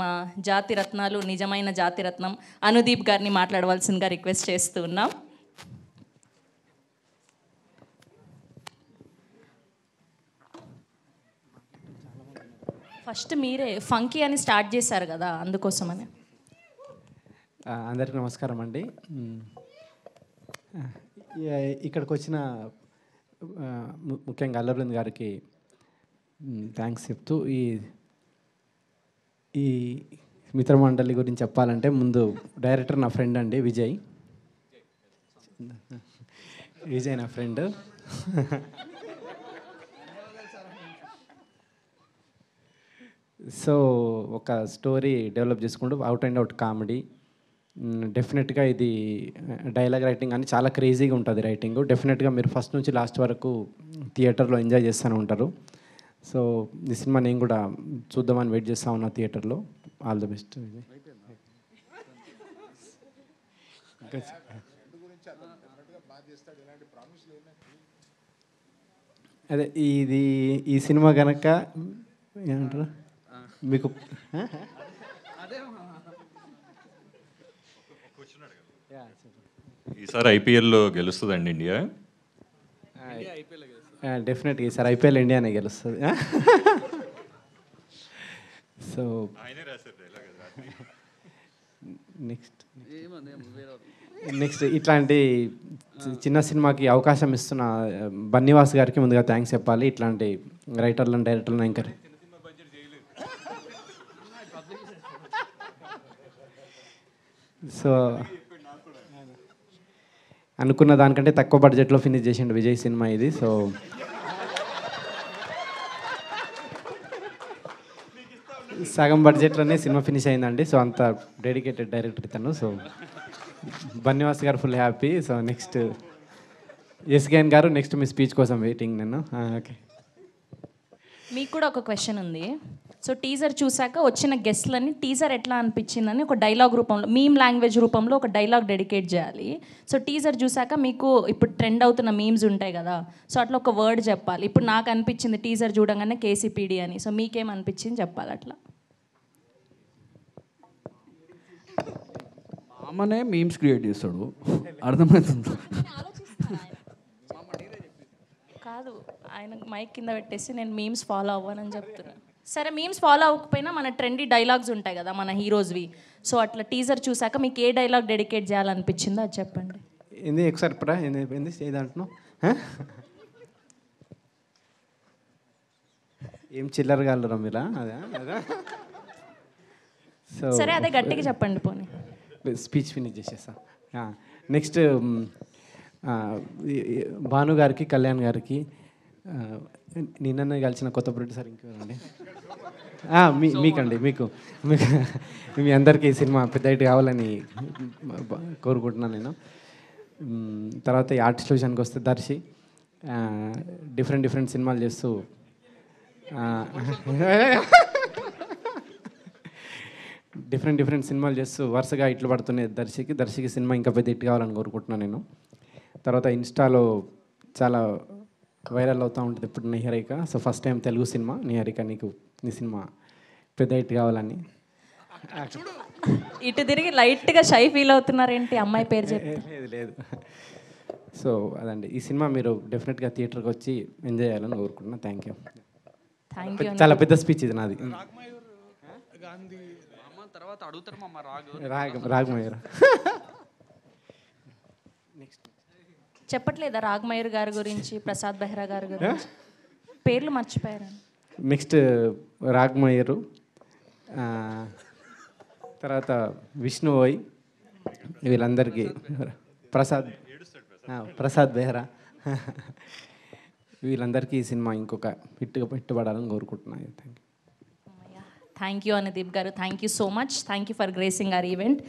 మా జాతి రత్నాలు నిజమైన జాతి రత్నం అనుదీప్ గారిని మాట్లాడవలసిందిగా రిక్వెస్ట్ చేస్తూ ఉన్నాం. ఫస్ట్ మీరే ఫంకీ అని స్టార్ట్ చేశారు కదా, అందుకోసమని. అందరికీ నమస్కారం అండి. ఇక్కడికి వచ్చిన ముఖ్యంగా అల్లర్వింద్ గారికి థ్యాంక్స్ చెప్తూ ఈ మిత్రమండలి గురించి చెప్పాలంటే ముందు డైరెక్టర్ నా ఫ్రెండ్ అండి, విజయ్ నా ఫ్రెండ్. సో ఒక స్టోరీ డెవలప్ చేసుకుంటూ అవుట్ అండ్ అవుట్ కామెడీ. డెఫినెట్గా ఇది డైలాగ్ రైటింగ్ అని చాలా క్రేజీగా ఉంటుంది రైటింగ్. డెఫినెట్గా మీరు ఫస్ట్ నుంచి లాస్ట్ వరకు థియేటర్లో ఎంజాయ్ చేస్తూనే ఉంటారు. సో ఈ సినిమా నేను కూడా చూద్దామని వెయిట్ చేస్తూ ఉన్నా థియేటర్లో. All the best. అదే ఈ సినిమా కనుక ఏమంటారు మీకు ఈసారి ఐపీఎల్లో గెలుస్తుందండి ఇండియా. డెఫినెట్గా ఈసారి ఐపీఎల్ ఇండియానే గెలుస్తుంది. సో నెక్స్ట్ ఇట్లాంటి చిన్న సినిమాకి అవకాశం ఇస్తున్న బన్నీవాస్ గారికి ముందుగా థ్యాంక్స్ చెప్పాలి. ఇట్లాంటి రైటర్లను డైరెక్టర్లను ఎంకరేజ్. సో అనుకున్న దానికంటే తక్కువ బడ్జెట్లో ఫినిష్ చేసిండు విజయ్ సినిమా ఇది. సో సగం బడ్జెట్లోనే సినిమా ఫినిష్ అయిందండి. సో అంత డెడికేటెడ్ డైరెక్టర్ ఇతను. సో బన్నీవాస్ గారు full happy. So next SKN గారు, నెక్స్ట్ మీ స్పీచ్ కోసం వెయిటింగ్ నేను. ఓకే, మీకు కూడా ఒక క్వశ్చన్ ఉంది. సో టీజర్ చూసాక వచ్చిన గెస్ట్లని టీజర్ ఎట్లా అనిపించిందని ఒక డైలాగ్ రూపంలో, మీమ్ లాంగ్వేజ్ రూపంలో ఒక డైలాగ్ డెడికేట్ చేయాలి. సో టీజర్ చూసాక మీకు ఇప్పుడు ట్రెండ్ అవుతున్న మీమ్స్ ఉంటాయి కదా, సో అట్లా ఒక వర్డ్ చెప్పాలి. ఇప్పుడు నాకు అనిపించింది టీజర్ చూడంగానే కేసీపీడీ అని. సో మీకేం అనిపించింది చెప్పాలి అట్లా. మామనే మీమ్స్ క్రియేట్ చేస్తాడు, అర్థమవుతుంది. కాదు, ఆయన మైక్ కింద పెట్టేసి నేను మీమ్స్ ఫాలో అవ్వనని చెప్తున్నాను. సరే, మీమ్స్ ఫాలో అవ్వకపోయినా మన ట్రెండీ డైలాగ్స్ ఉంటాయి కదా మన హీరోస్వి. సో అట్లా టీజర్ చూసాక మీకు ఏ డైలాగ్ డెడికేట్ చేయాలనిపించిందో అది చెప్పండి. ఏంది ఒకసారి పరా ఏంది ఏదంటున్నావు? ఏం చిల్లరగా అల్లరా మీరా? అదే అదే. సో సరే, అదే గట్టిగా చెప్పండి పోనీ. స్పీచ్ ఫినిష్ చేసేస్తా. నెక్స్ట్ భాను గారికి, కళ్యాణ్ గారికి, నిన్ననే కలిసిన కొత్త ప్రొడ్యూసర్ ఇంకెవరండి, మీకండి, మీకు మీ అందరికీ ఈ సినిమా పెద్ద హిట్ కావాలని కోరుకుంటున్నాను నేను. తర్వాత ఈ ఆర్టిస్ట్ విషయానికి వస్తే దర్శి డిఫరెంట్ సినిమాలు చేస్తూ డిఫరెంట్ సినిమాలు చేస్తూ వరుసగా ఇట్లు పడుతున్నాయి దర్శికి సినిమా ఇంకా పెద్ద హిట్ కావాలని కోరుకుంటున్నాను నేను. తర్వాత ఇన్స్టాలో చాలా వైరల్ అవుతూ ఉంటుంది ఇప్పుడు Niharika. So first time Telugu cinema Niharika, నీ సినిమా పెద్ద హిట్ కావాలని. ఇటు తిరిగి లైట్గా షై ఫీల్ అవుతున్నారేంటి అమ్మాయి పేరు చెప్పి? లేదు. సో అదండి, ఈ సినిమా మీరు డెఫినెట్గా థియేటర్కి వచ్చి ఎంజాయ్ చేయాలని కోరుకుంటున్నాను. Thank you. చాలా పెద్ద స్పీచ్ ఇది నాది. రాగమయూర్ చెప్పట్లేదా రాగమయూర్ గారి గురించి, ప్రసాద్ బెహ్రా గారి గురించి? పేర్లు మర్చిపోయారు. నెక్స్ట్ రాగమయూరు, తర్వాత విష్ణువోయ్, వీళ్ళందరికీ, ప్రసాద్ బెహ్రా, వీళ్ళందరికీ ఈ సినిమా ఇంకొక హిట్టుపడాలని కోరుకుంటున్నాను. Thank you. Thank you Anudeep garu. Thank you so much. Thank you for gracing our event.